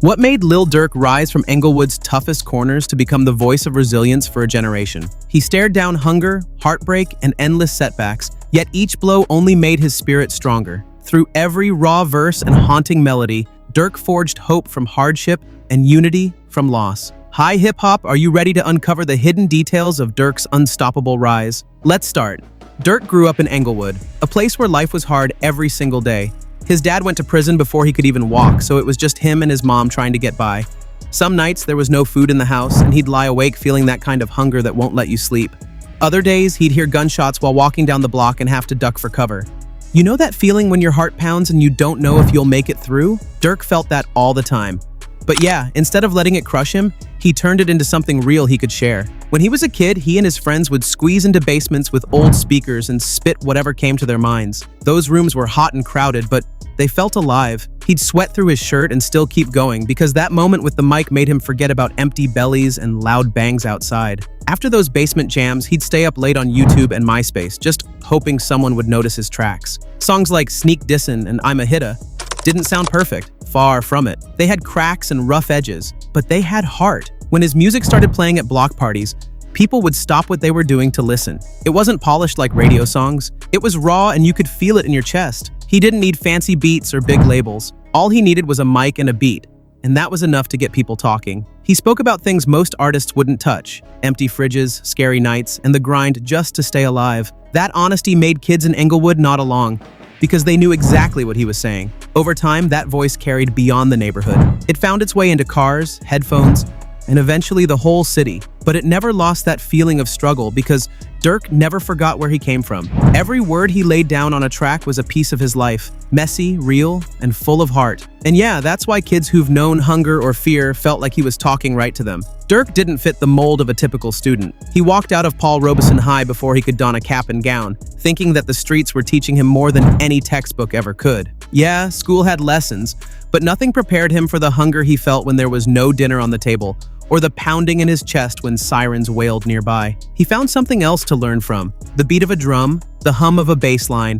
What made Lil Durk rise from Englewood's toughest corners to become the voice of resilience for a generation? He stared down hunger, heartbreak, and endless setbacks, yet each blow only made his spirit stronger. Through every raw verse and haunting melody, Durk forged hope from hardship and unity from loss. Hi hip-hop, are you ready to uncover the hidden details of Durk's unstoppable rise? Let's start. Durk grew up in Englewood, a place where life was hard every single day. His dad went to prison before he could even walk, so it was just him and his mom trying to get by. Some nights there was no food in the house, and he'd lie awake feeling that kind of hunger that won't let you sleep. Other days, he'd hear gunshots while walking down the block and have to duck for cover. You know that feeling when your heart pounds and you don't know if you'll make it through? Durk felt that all the time. But yeah, instead of letting it crush him, he turned it into something real he could share. When he was a kid, he and his friends would squeeze into basements with old speakers and spit whatever came to their minds. Those rooms were hot and crowded, but they felt alive. He'd sweat through his shirt and still keep going because that moment with the mic made him forget about empty bellies and loud bangs outside. After those basement jams, he'd stay up late on YouTube and MySpace, just hoping someone would notice his tracks. Songs like Sneak Dissin' and I'm a Hitta didn't sound perfect, far from it. They had cracks and rough edges, but they had heart. When his music started playing at block parties, people would stop what they were doing to listen. It wasn't polished like radio songs. It was raw and you could feel it in your chest. He didn't need fancy beats or big labels. All he needed was a mic and a beat, and that was enough to get people talking. He spoke about things most artists wouldn't touch: empty fridges, scary nights, and the grind just to stay alive. That honesty made kids in Englewood nod along, because they knew exactly what he was saying. Over time, that voice carried beyond the neighborhood. It found its way into cars, headphones, and eventually the whole city. But it never lost that feeling of struggle because Durk never forgot where he came from. Every word he laid down on a track was a piece of his life, messy, real, and full of heart. And yeah, that's why kids who've known hunger or fear felt like he was talking right to them. Durk didn't fit the mold of a typical student. He walked out of Paul Robeson High before he could don a cap and gown, thinking that the streets were teaching him more than any textbook ever could. Yeah, school had lessons, but nothing prepared him for the hunger he felt when there was no dinner on the table, or the pounding in his chest when sirens wailed nearby. He found something else to learn from: the beat of a drum, the hum of a bass line,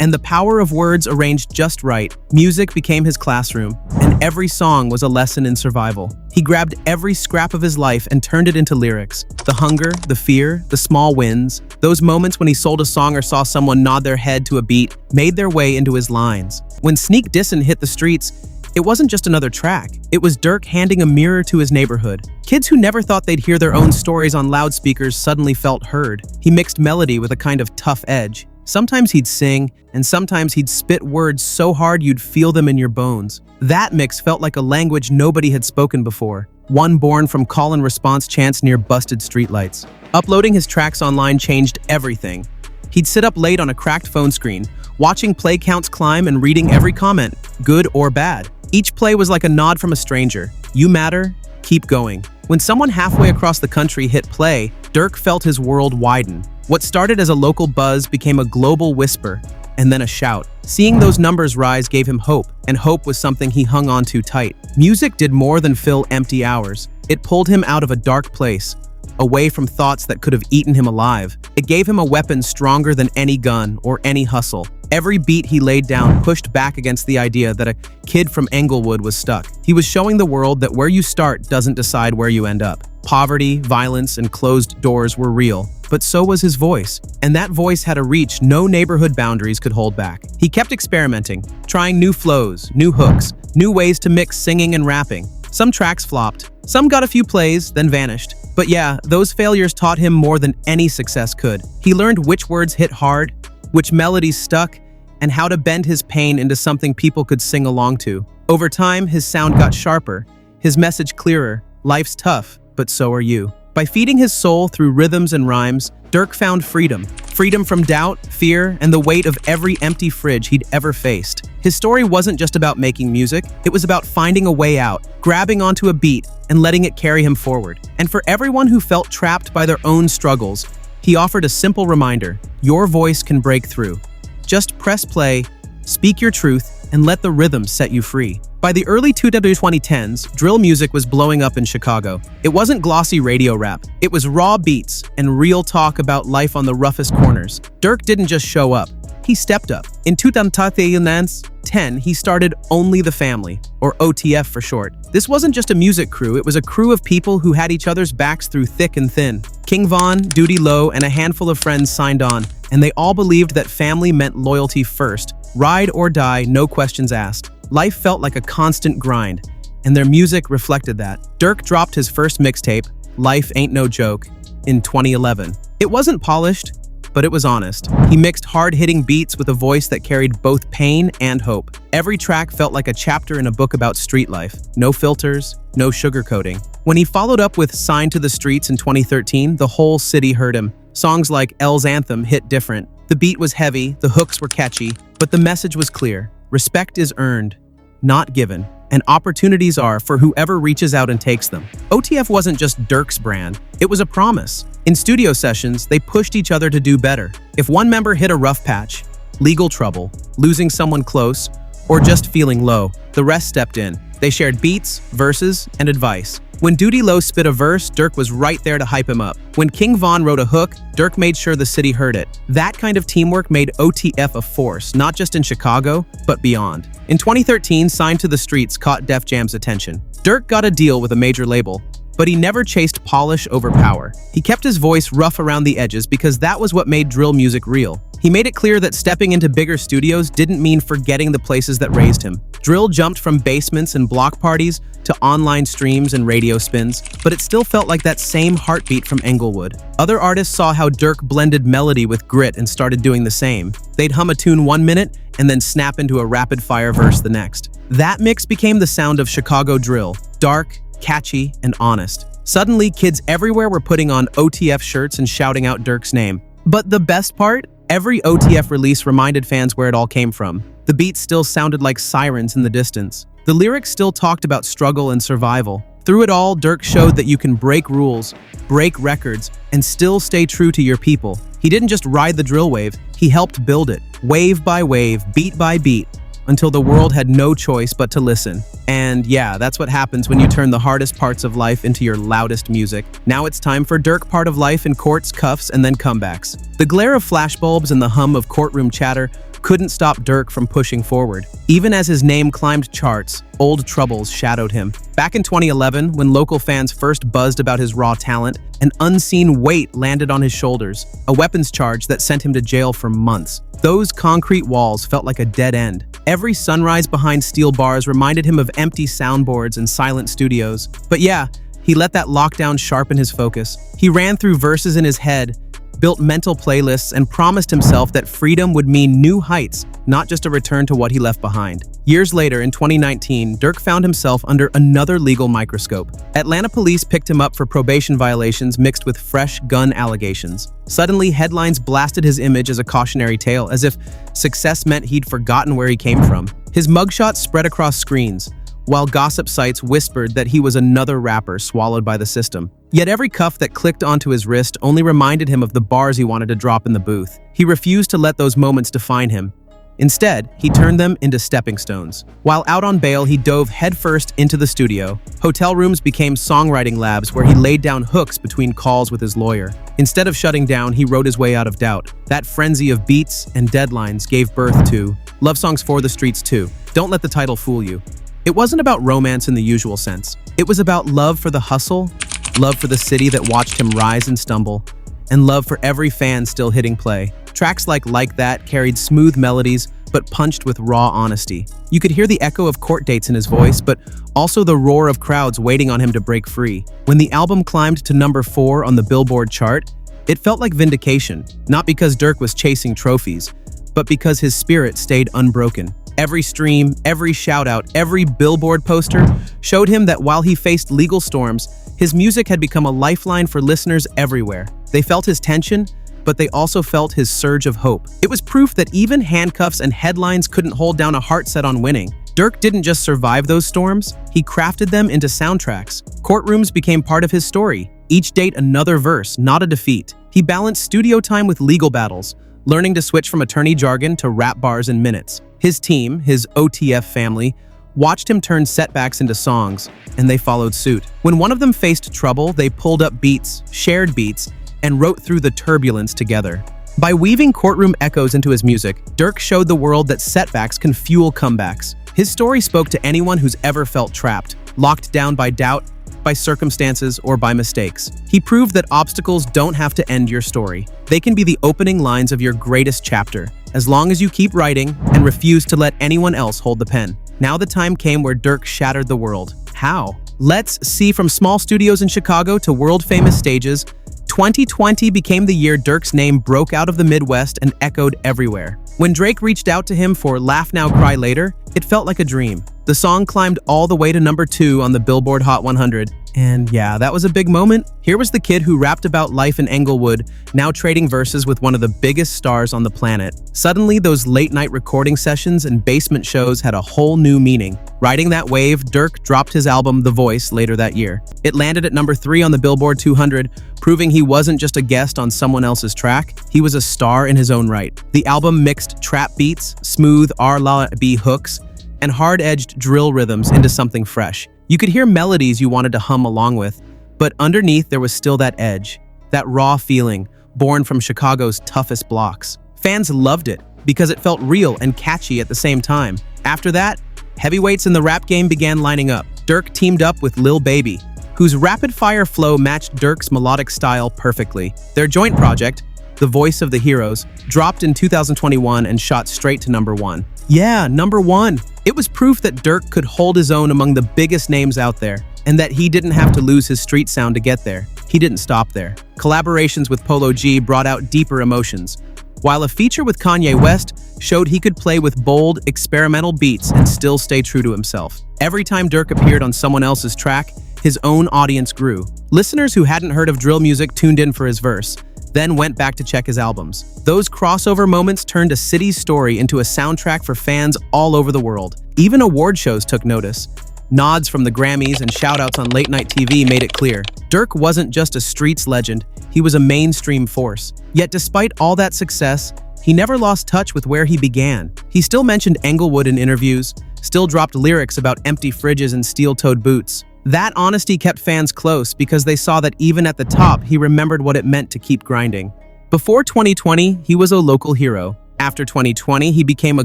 and the power of words arranged just right. Music became his classroom, and every song was a lesson in survival. He grabbed every scrap of his life and turned it into lyrics. The hunger, the fear, the small wins, those moments when he sold a song or saw someone nod their head to a beat, made their way into his lines. When Sneak Dissin' hit the streets, it wasn't just another track. It was Durk handing a mirror to his neighborhood. Kids who never thought they'd hear their own stories on loudspeakers suddenly felt heard. He mixed melody with a kind of tough edge. Sometimes he'd sing, and sometimes he'd spit words so hard you'd feel them in your bones. That mix felt like a language nobody had spoken before, one born from call and response chants near busted streetlights. Uploading his tracks online changed everything. He'd sit up late on a cracked phone screen, watching play counts climb and reading every comment, good or bad. Each play was like a nod from a stranger. You matter, keep going. When someone halfway across the country hit play, Durk felt his world widen. What started as a local buzz became a global whisper, and then a shout. Seeing those numbers rise gave him hope, and hope was something he hung on to tight. Music did more than fill empty hours. It pulled him out of a dark place, away from thoughts that could have eaten him alive. It gave him a weapon stronger than any gun or any hustle. Every beat he laid down pushed back against the idea that a kid from Englewood was stuck. He was showing the world that where you start doesn't decide where you end up. Poverty, violence, and closed doors were real, but so was his voice. And that voice had a reach no neighborhood boundaries could hold back. He kept experimenting, trying new flows, new hooks, new ways to mix singing and rapping. Some tracks flopped, some got a few plays, then vanished. But yeah, those failures taught him more than any success could. He learned which words hit hard, which melodies stuck, and how to bend his pain into something people could sing along to. Over time, his sound got sharper, his message clearer. Life's tough, but so are you. By feeding his soul through rhythms and rhymes, Durk found freedom. Freedom from doubt, fear, and the weight of every empty fridge he'd ever faced. His story wasn't just about making music, it was about finding a way out, grabbing onto a beat, and letting it carry him forward. And for everyone who felt trapped by their own struggles, he offered a simple reminder: your voice can break through. Just press play, speak your truth, and let the rhythm set you free. By the early 2010s, drill music was blowing up in Chicago. It wasn't glossy radio rap. It was raw beats and real talk about life on the roughest corners. Durk didn't just show up. he stepped up. In 2010, he started Only the Family, or OTF for short. This wasn't just a music crew, it was a crew of people who had each other's backs through thick and thin. King Von, Duty Low, and a handful of friends signed on, and they all believed that family meant loyalty first. Ride or die, no questions asked. Life felt like a constant grind, and their music reflected that. Durk dropped his first mixtape, Life Ain't No Joke, in 2011. It wasn't polished, but it was honest. He mixed hard-hitting beats with a voice that carried both pain and hope. Every track felt like a chapter in a book about street life. No filters, no sugarcoating. When he followed up with Signed to the Streets in 2013, the whole city heard him. Songs like L's Anthem hit different. The beat was heavy, the hooks were catchy, but the message was clear. Respect is earned, not given, and opportunities are for whoever reaches out and takes them. OTF wasn't just Durk's brand, it was a promise. In studio sessions, they pushed each other to do better. If one member hit a rough patch, legal trouble, losing someone close, or just feeling low, the rest stepped in. They shared beats, verses, and advice. When Duty Low spit a verse, Durk was right there to hype him up. When King Von wrote a hook, Durk made sure the city heard it. That kind of teamwork made OTF a force, not just in Chicago, but beyond. In 2013, Signed to the Streets caught Def Jam's attention. Durk got a deal with a major label, but he never chased polish over power. He kept his voice rough around the edges because that was what made drill music real. He made it clear that stepping into bigger studios didn't mean forgetting the places that raised him. Drill jumped from basements and block parties to online streams and radio spins, but it still felt like that same heartbeat from Englewood. Other artists saw how Durk blended melody with grit and started doing the same. They'd hum a tune 1 minute and then snap into a rapid-fire verse the next. That mix became the sound of Chicago drill, dark, catchy, and honest. Suddenly, kids everywhere were putting on OTF shirts and shouting out Durk's name. But the best part? Every OTF release reminded fans where it all came from. The beats still sounded like sirens in the distance. The lyrics still talked about struggle and survival. Through it all, Durk showed that you can break rules, break records, and still stay true to your people. He didn't just ride the drill wave, he helped build it, wave by wave, beat by beat, until the world had no choice but to listen. And yeah, that's what happens when you turn the hardest parts of life into your loudest music. Now it's time for Durk part of life in courts, cuffs, and then comebacks. The glare of flashbulbs and the hum of courtroom chatter couldn't stop Durk from pushing forward. Even as his name climbed charts, old troubles shadowed him. Back in 2011, when local fans first buzzed about his raw talent, an unseen weight landed on his shoulders, a weapons charge that sent him to jail for months. Those concrete walls felt like a dead end. Every sunrise behind steel bars reminded him of empty soundboards and silent studios. But yeah, he let that lockdown sharpen his focus. He ran through verses in his head, built mental playlists, and promised himself that freedom would mean new heights, not just a return to what he left behind. Years later, in 2019, Durk found himself under another legal microscope. Atlanta police picked him up for probation violations mixed with fresh gun allegations. Suddenly, headlines blasted his image as a cautionary tale, as if success meant he'd forgotten where he came from. His mugshot spread across screens, while gossip sites whispered that he was another rapper swallowed by the system. Yet every cuff that clicked onto his wrist only reminded him of the bars he wanted to drop in the booth. He refused to let those moments define him. Instead, he turned them into stepping stones. While out on bail, he dove headfirst into the studio. Hotel rooms became songwriting labs where he laid down hooks between calls with his lawyer. Instead of shutting down, he wrote his way out of doubt. That frenzy of beats and deadlines gave birth to Love Songs for the Streets 2. Don't let the title fool you. It wasn't about romance in the usual sense. It was about love for the hustle, love for the city that watched him rise and stumble, and love for every fan still hitting play. Tracks like That carried smooth melodies, but punched with raw honesty. You could hear the echo of court dates in his voice, but also the roar of crowds waiting on him to break free. When the album climbed to number 4 on the Billboard chart, it felt like vindication, not because Durk was chasing trophies, but because his spirit stayed unbroken. Every stream, every shout-out, every Billboard poster showed him that while he faced legal storms, his music had become a lifeline for listeners everywhere. They felt his tension, but they also felt his surge of hope. It was proof that even handcuffs and headlines couldn't hold down a heart set on winning. Durk didn't just survive those storms, he crafted them into soundtracks. Courtrooms became part of his story, each date another verse, not a defeat. He balanced studio time with legal battles, learning to switch from attorney jargon to rap bars in minutes. His team, his OTF family, watched him turn setbacks into songs, and they followed suit. When one of them faced trouble, they pulled up beats, shared beats, and wrote through the turbulence together. By weaving courtroom echoes into his music, Durk showed the world that setbacks can fuel comebacks. His story spoke to anyone who's ever felt trapped, locked down by doubt, by circumstances, or by mistakes. He proved that obstacles don't have to end your story. They can be the opening lines of your greatest chapter, as long as you keep writing and refuse to let anyone else hold the pen. Now the time came where Durk shattered the world. How? Let's see. From small studios in Chicago to world-famous stages, 2020 became the year Durk's name broke out of the Midwest and echoed everywhere. When Drake reached out to him for Laugh Now, Cry Later, it felt like a dream. The song climbed all the way to #2 on the Billboard Hot 100. And yeah, that was a big moment. Here was the kid who rapped about life in Englewood, now trading verses with one of the biggest stars on the planet. Suddenly, those late-night recording sessions and basement shows had a whole new meaning. Riding that wave, Durk dropped his album The Voice later that year. It landed at #3 on the Billboard 200, proving he wasn't just a guest on someone else's track, he was a star in his own right. The album mixed trap beats, smooth R&B hooks, and hard-edged drill rhythms into something fresh. You could hear melodies you wanted to hum along with, but underneath there was still that edge, that raw feeling, born from Chicago's toughest blocks. Fans loved it because it felt real and catchy at the same time. After that, heavyweights in the rap game began lining up. Durk teamed up with Lil Baby, whose rapid-fire flow matched Durk's melodic style perfectly. Their joint project, The Voice of the Heroes, dropped in 2021 and shot straight to #1. Yeah, #1. It was proof that Durk could hold his own among the biggest names out there, and that he didn't have to lose his street sound to get there. He didn't stop there. Collaborations with Polo G brought out deeper emotions, while a feature with Kanye West showed he could play with bold, experimental beats and still stay true to himself. Every time Durk appeared on someone else's track, his own audience grew. Listeners who hadn't heard of drill music tuned in for his verse, then went back to check his albums. Those crossover moments turned a city's story into a soundtrack for fans all over the world. Even award shows took notice. Nods from the Grammys and shoutouts on late-night TV made it clear. Durk wasn't just a streets legend, he was a mainstream force. Yet despite all that success, he never lost touch with where he began. He still mentioned Englewood in interviews, still dropped lyrics about empty fridges and steel-toed boots. That honesty kept fans close because they saw that even at the top, he remembered what it meant to keep grinding. Before 2020, he was a local hero. After 2020, he became a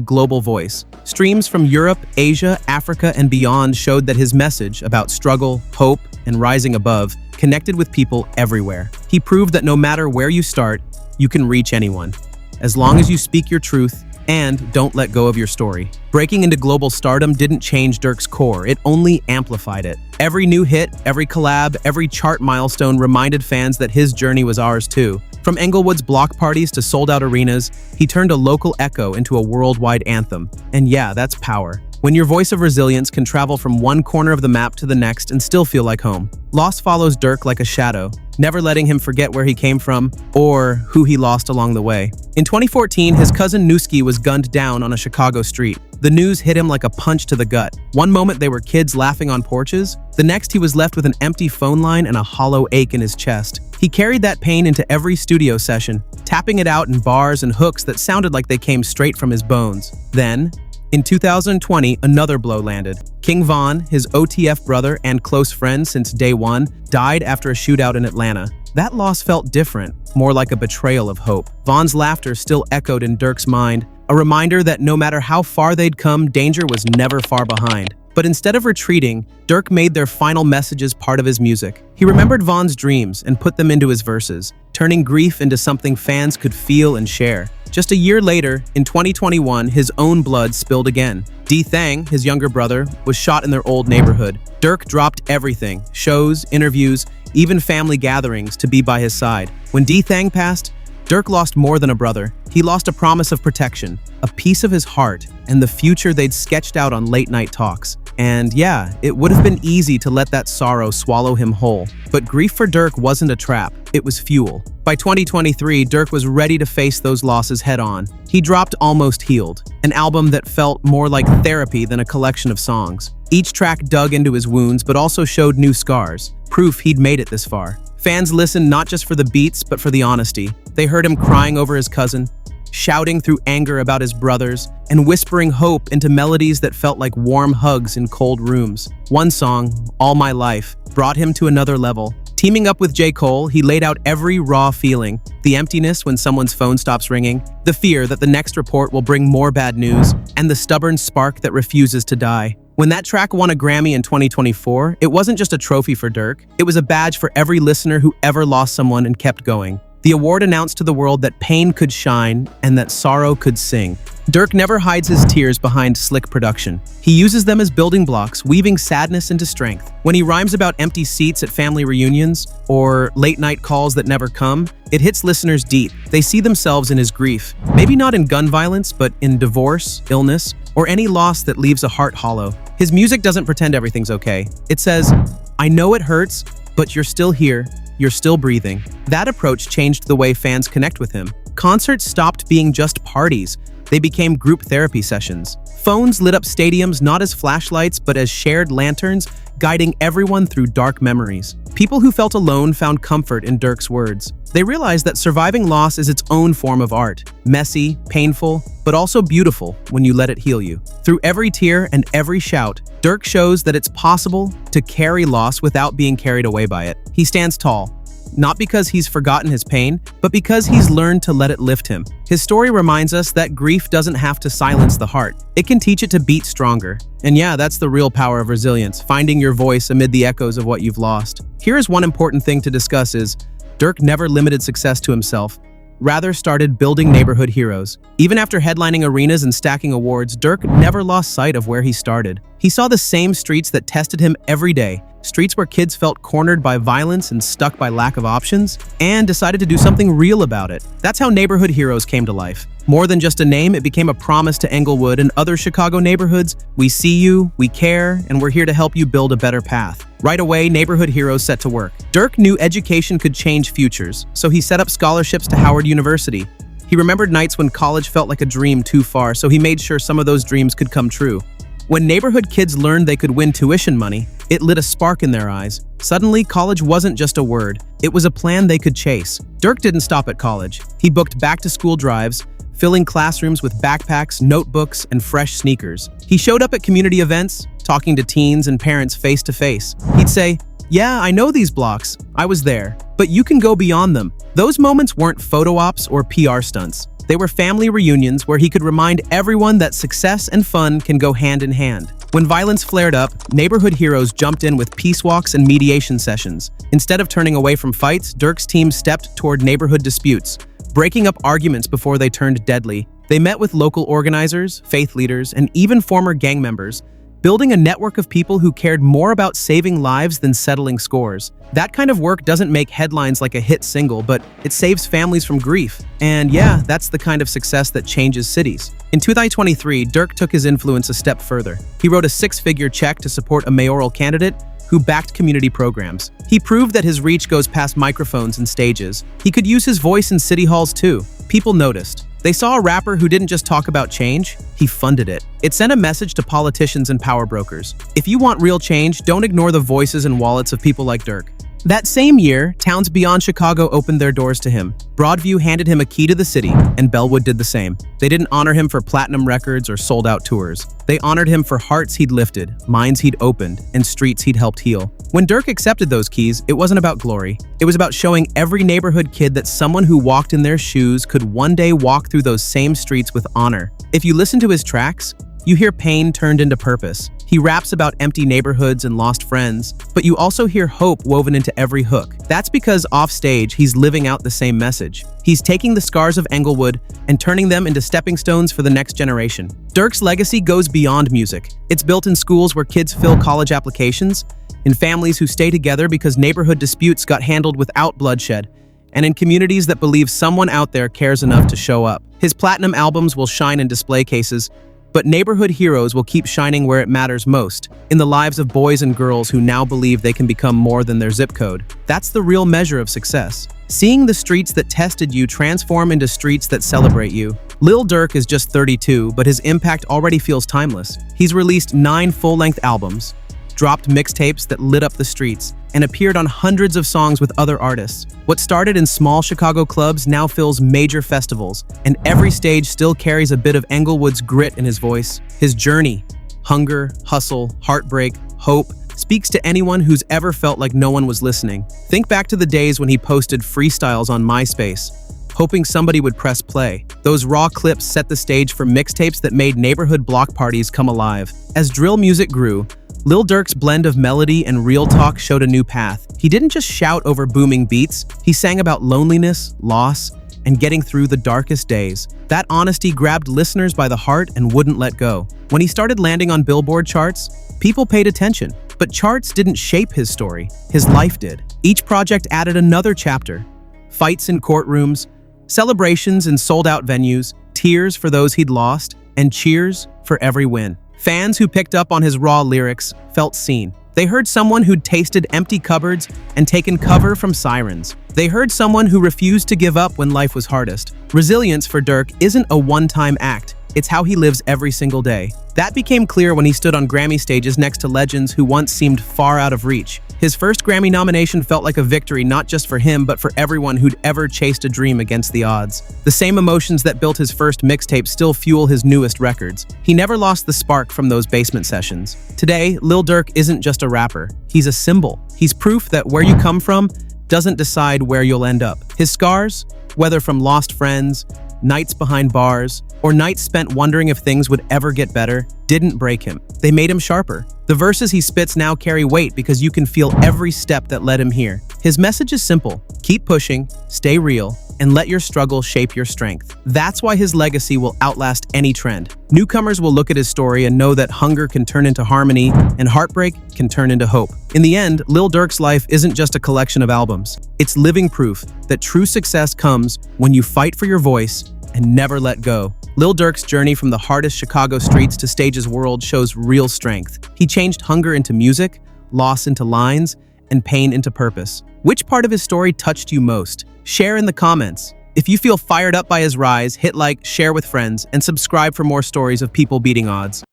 global voice. Streams from Europe, Asia, Africa, and beyond showed that his message about struggle, hope, and rising above connected with people everywhere. He proved that no matter where you start, you can reach anyone, as long as you speak your truth and don't let go of your story. Breaking into global stardom didn't change Durk's core, it only amplified it. Every new hit, every collab, every chart milestone reminded fans that his journey was ours too. From Englewood's block parties to sold-out arenas, he turned a local echo into a worldwide anthem. And yeah, that's power. When your voice of resilience can travel from one corner of the map to the next and still feel like home. Loss follows Durk like a shadow, never letting him forget where he came from or who he lost along the way. In 2014, his cousin Newski was gunned down on a Chicago street. The news hit him like a punch to the gut. One moment they were kids laughing on porches, the next he was left with an empty phone line and a hollow ache in his chest. He carried that pain into every studio session, tapping it out in bars and hooks that sounded like they came straight from his bones. Then, in 2020, another blow landed. King Von, his OTF brother and close friend since day one, died after a shootout in Atlanta. That loss felt different, more like a betrayal of hope. Von's laughter still echoed in Durk's mind, a reminder that no matter how far they'd come, danger was never far behind. But instead of retreating, Durk made their final messages part of his music. He remembered Von's dreams and put them into his verses, turning grief into something fans could feel and share. Just a year later, in 2021, his own blood spilled again. D-Thang, his younger brother, was shot in their old neighborhood. Durk dropped everything, shows, interviews, even family gatherings, to be by his side. When D-Thang passed, Durk lost more than a brother. He lost a promise of protection, a piece of his heart, and the future they'd sketched out on late-night talks. And yeah, it would have been easy to let that sorrow swallow him whole. But grief for Durk wasn't a trap, it was fuel. By 2023, Durk was ready to face those losses head-on. He dropped Almost Healed, an album that felt more like therapy than a collection of songs. Each track dug into his wounds, but also showed new scars, proof he'd made it this far. Fans listened not just for the beats, but for the honesty. They heard him crying over his cousin, shouting through anger about his brothers, and whispering hope into melodies that felt like warm hugs in cold rooms. One song, All My Life, brought him to another level. Teaming up with J. Cole, he laid out every raw feeling: the emptiness when someone's phone stops ringing, the fear that the next report will bring more bad news, and the stubborn spark that refuses to die. When that track won a Grammy in 2024, it wasn't just a trophy for Durk, it was a badge for every listener who ever lost someone and kept going. The award announced to the world that pain could shine and that sorrow could sing. Durk never hides his tears behind slick production. He uses them as building blocks, weaving sadness into strength. When he rhymes about empty seats at family reunions or late-night calls that never come, it hits listeners deep. They see themselves in his grief. Maybe not in gun violence, but in divorce, illness, or any loss that leaves a heart hollow. His music doesn't pretend everything's okay. It says, "I know it hurts, but you're still here. You're still breathing." That approach changed the way fans connect with him. Concerts stopped being just parties. They became group therapy sessions. Phones lit up stadiums not as flashlights, but as shared lanterns, guiding everyone through dark memories. People who felt alone found comfort in Durk's words. They realized that surviving loss is its own form of art. Messy, painful, but also beautiful when you let it heal you. Through every tear and every shout, Durk shows that it's possible to carry loss without being carried away by it. He stands tall, not because he's forgotten his pain, but because he's learned to let it lift him. His story reminds us that grief doesn't have to silence the heart. It can teach it to beat stronger. And yeah, that's the real power of resilience, finding your voice amid the echoes of what you've lost. Here is one important thing to discuss is, Durk never limited success to himself, rather started building neighborhood heroes. Even after headlining arenas and stacking awards, Durk never lost sight of where he started. He saw the same streets that tested him every day, streets where kids felt cornered by violence and stuck by lack of options, and decided to do something real about it. That's how neighborhood heroes came to life. More than just a name, it became a promise to Englewood and other Chicago neighborhoods. We see you, we care, and we're here to help you build a better path. Right away, neighborhood heroes set to work. Durk knew education could change futures, so he set up scholarships to Howard University. He remembered nights when college felt like a dream too far, so he made sure some of those dreams could come true. When neighborhood kids learned they could win tuition money, it lit a spark in their eyes. Suddenly, college wasn't just a word, it was a plan they could chase. Durk didn't stop at college. He booked back-to-school drives, filling classrooms with backpacks, notebooks, and fresh sneakers. He showed up at community events, talking to teens and parents face to face. He'd say, "Yeah, I know these blocks. I was there. But you can go beyond them." Those moments weren't photo ops or PR stunts. They were family reunions where he could remind everyone that success and fun can go hand in hand. When violence flared up, neighborhood heroes jumped in with peace walks and mediation sessions. Instead of turning away from fights, Durk's team stepped toward neighborhood disputes, breaking up arguments before they turned deadly. They met with local organizers, faith leaders, and even former gang members, building a network of people who cared more about saving lives than settling scores. That kind of work doesn't make headlines like a hit single, but it saves families from grief. And yeah, that's the kind of success that changes cities. In 2023, Durk took his influence a step further. He wrote a six-figure check to support a mayoral candidate who backed community programs. He proved that his reach goes past microphones and stages. He could use his voice in city halls too. People noticed. They saw a rapper who didn't just talk about change, he funded it. It sent a message to politicians and power brokers. If you want real change, don't ignore the voices and wallets of people like Durk. That same year, towns beyond Chicago opened their doors to him. Broadview handed him a key to the city, and Bellwood did the same. They didn't honor him for platinum records or sold-out tours. They honored him for hearts he'd lifted, minds he'd opened, and streets he'd helped heal. When Durk accepted those keys, it wasn't about glory. It was about showing every neighborhood kid that someone who walked in their shoes could one day walk through those same streets with honor. If you listen to his tracks, you hear pain turned into purpose. He raps about empty neighborhoods and lost friends, but you also hear hope woven into every hook. That's because offstage, he's living out the same message. He's taking the scars of Englewood and turning them into stepping stones for the next generation. Durk's legacy goes beyond music. It's built in schools where kids fill college applications, in families who stay together because neighborhood disputes got handled without bloodshed, and in communities that believe someone out there cares enough to show up. His platinum albums will shine in display cases, but neighborhood heroes will keep shining where it matters most, in the lives of boys and girls who now believe they can become more than their zip code. That's the real measure of success. Seeing the streets that tested you transform into streets that celebrate you. Lil Durk is just 32, but his impact already feels timeless. He's released 9 full-length albums, dropped mixtapes that lit up the streets, and appeared on hundreds of songs with other artists. What started in small Chicago clubs now fills major festivals, and every stage still carries a bit of Englewood's grit in his voice. His journey, hunger, hustle, heartbreak, hope, speaks to anyone who's ever felt like no one was listening. Think back to the days when he posted freestyles on MySpace, hoping somebody would press play. Those raw clips set the stage for mixtapes that made neighborhood block parties come alive. As drill music grew, Lil Durk's blend of melody and real talk showed a new path. He didn't just shout over booming beats, he sang about loneliness, loss, and getting through the darkest days. That honesty grabbed listeners by the heart and wouldn't let go. When he started landing on Billboard charts, people paid attention. But charts didn't shape his story, his life did. Each project added another chapter. Fights in courtrooms, celebrations in sold-out venues, tears for those he'd lost, and cheers for every win. Fans who picked up on his raw lyrics felt seen. They heard someone who'd tasted empty cupboards and taken cover from sirens. They heard someone who refused to give up when life was hardest. Resilience for Durk isn't a one-time act. It's how he lives every single day. That became clear when he stood on Grammy stages next to legends who once seemed far out of reach. His first Grammy nomination felt like a victory not just for him, but for everyone who'd ever chased a dream against the odds. The same emotions that built his first mixtape still fuel his newest records. He never lost the spark from those basement sessions. Today, Lil Durk isn't just a rapper. He's a symbol. He's proof that where you come from doesn't decide where you'll end up. His scars, whether from lost friends, nights behind bars, or nights spent wondering if things would ever get better, didn't break him. They made him sharper. The verses he spits now carry weight because you can feel every step that led him here. His message is simple: keep pushing, stay real, and let your struggle shape your strength. That's why his legacy will outlast any trend. Newcomers will look at his story and know that hunger can turn into harmony and heartbreak can turn into hope. In the end, Lil Durk's life isn't just a collection of albums. It's living proof that true success comes when you fight for your voice and never let go. Lil Durk's journey from the hardest Chicago streets to stage's world shows real strength. He changed hunger into music, loss into lines, and pain into purpose. Which part of his story touched you most? Share in the comments. If you feel fired up by his rise, hit like, share with friends, and subscribe for more stories of people beating odds.